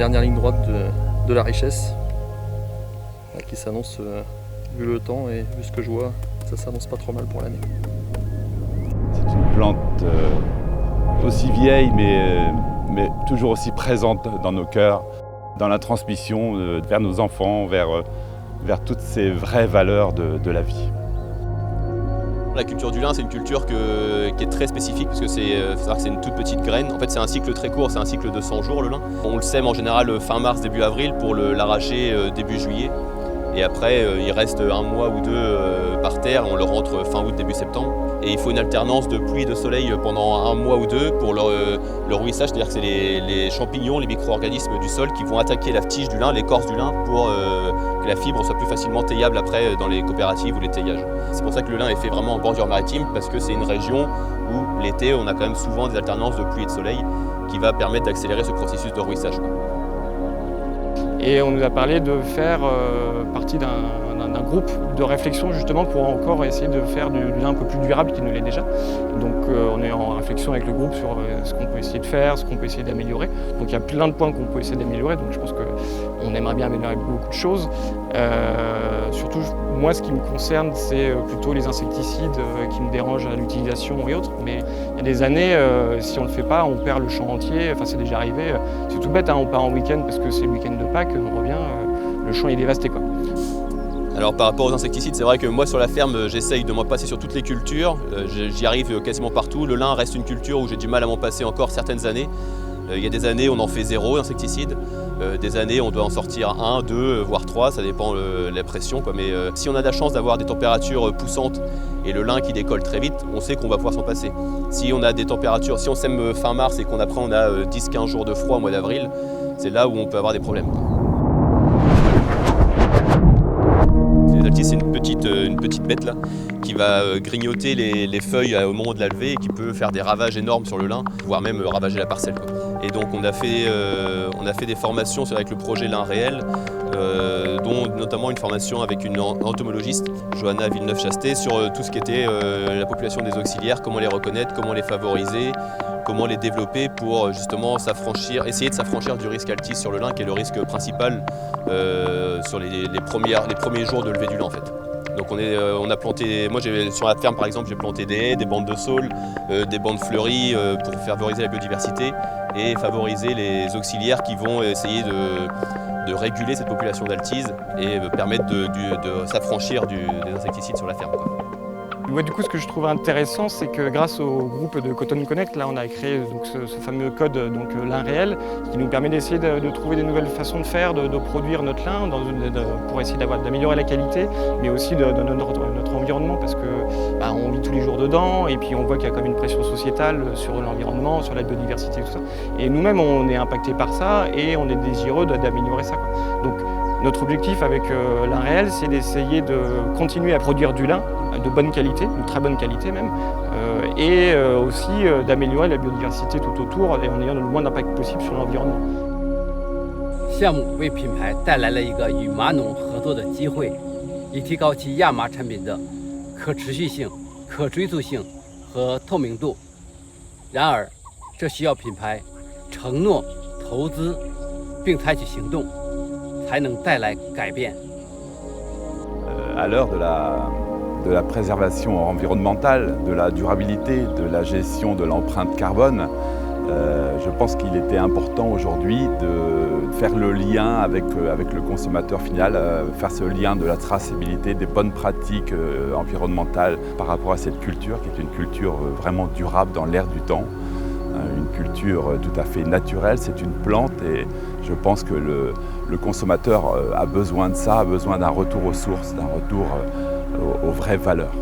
dernière ligne droite de la richesse qui s'annonce, vu le temps et vu ce que je vois, ça s'annonce pas trop mal pour l'année. C'est une plante aussi vieille mais toujours aussi présente dans nos cœurs, dans la transmission vers nos enfants, vers toutes ces vraies valeurs de la vie. La culture du lin, c'est une culture qui est très spécifique parce que c'est une toute petite graine. En fait, c'est un cycle très court, c'est un cycle de 100 jours le lin. On le sème en général fin mars, début avril pour l'arracher début juillet. Et après, il reste un mois ou deux par terre, on le rentre fin août, début septembre. Et il faut une alternance de pluie et de soleil pendant un mois ou deux pour le rouissage, c'est-à-dire que c'est les champignons, les micro-organismes du sol qui vont attaquer la tige du lin, l'écorce du lin, pour que la fibre soit plus facilement taillable après dans les coopératives ou les taillages. C'est pour ça que le lin est fait vraiment en bordure maritime, parce que c'est une région où l'été, on a quand même souvent des alternances de pluie et de soleil qui va permettre d'accélérer ce processus de rouissage. Et on nous a parlé de faire partie d'un groupe de réflexion justement pour encore essayer de faire du lin un peu plus durable qu'il ne l'est déjà. Donc on est en réflexion avec le groupe sur ce qu'on peut essayer de faire, ce qu'on peut essayer d'améliorer. Donc il y a plein de points qu'on peut essayer d'améliorer, donc je pense qu'on aimerait bien améliorer beaucoup de choses. Surtout moi ce qui me concerne c'est plutôt les insecticides qui me dérangent à l'utilisation et autres. Mais il y a des années, si on ne le fait pas, on perd le champ entier. Enfin c'est déjà arrivé, c'est tout bête, hein, on part en week-end parce que c'est le week-end de Pâques, on revient, le champ est dévasté quoi. Alors par rapport aux insecticides, c'est vrai que moi sur la ferme, j'essaye de m'en passer sur toutes les cultures. J'y arrive quasiment partout. Le lin reste une culture où j'ai du mal à m'en passer encore certaines années. Il y a des années on en fait 0 d'insecticides. Des années on doit en sortir 1, 2, voire 3, ça dépend de la pression. Mais si on a la chance d'avoir des températures poussantes et le lin qui décolle très vite, on sait qu'on va pouvoir s'en passer. Si on a des températures, si on sème fin mars et qu'après on a 10-15 jours de froid au mois d'avril, c'est là où on peut avoir des problèmes. C'est une petite bête là, qui va grignoter les feuilles au moment de la levée et qui peut faire des ravages énormes sur le lin, voire même ravager la parcelle, quoi. Et donc on a fait des formations avec le projet Lin Réel, dont notamment une formation avec une entomologiste, Johanna Villeneuve-Chasté, sur tout ce qui était la population des auxiliaires, comment les reconnaître, comment les favoriser, comment les développer pour justement essayer de s'affranchir du risque altis sur le lin, qui est le risque principal sur les premiers jours de levée du lin en fait. Donc on a planté, moi sur la ferme par exemple, j'ai planté des haies, des bandes de saules, des bandes fleuries pour favoriser la biodiversité et favoriser les auxiliaires qui vont essayer de réguler cette population d'altise et permettre de s'affranchir des insecticides sur la ferme, quoi. Ouais, du coup, ce que je trouve intéressant, c'est que grâce au groupe de Cotton Connect, là, on a créé donc, ce fameux code donc, lin réel, qui nous permet d'essayer de trouver des nouvelles façons de faire, de produire notre lin, pour essayer d'améliorer la qualité, mais aussi de notre environnement, parce que on vit tous les jours dedans, et puis on voit qu'il y a quand même une pression sociétale sur l'environnement, sur la biodiversité et tout ça. Et nous-mêmes, on est impactés par ça, et on est désireux d'améliorer ça, quoi. Donc, notre objectif avec Lin Réel, c'est d'essayer de continuer à produire du lin de bonne qualité, de très bonne qualité même, et aussi d'améliorer la biodiversité tout autour et en ayant le moins d'impact possible sur l'environnement. 项目为品牌带来了一个与麻农合作的机会，以提高其亚麻产品的可持续性、可追溯性和透明度。然而，这需要品牌承诺、投资，并采取行动，才能带来改变。À l'heure de la préservation environnementale, de la durabilité, de la gestion de l'empreinte carbone, je pense qu'il était important aujourd'hui de faire le lien avec le consommateur final, faire ce lien de la traçabilité, des bonnes pratiques environnementales par rapport à cette culture qui est une culture vraiment durable dans l'air du temps, une culture tout à fait naturelle, c'est une plante et je pense que le consommateur a besoin de ça, a besoin d'un retour aux sources, d'un retour aux vraies valeurs.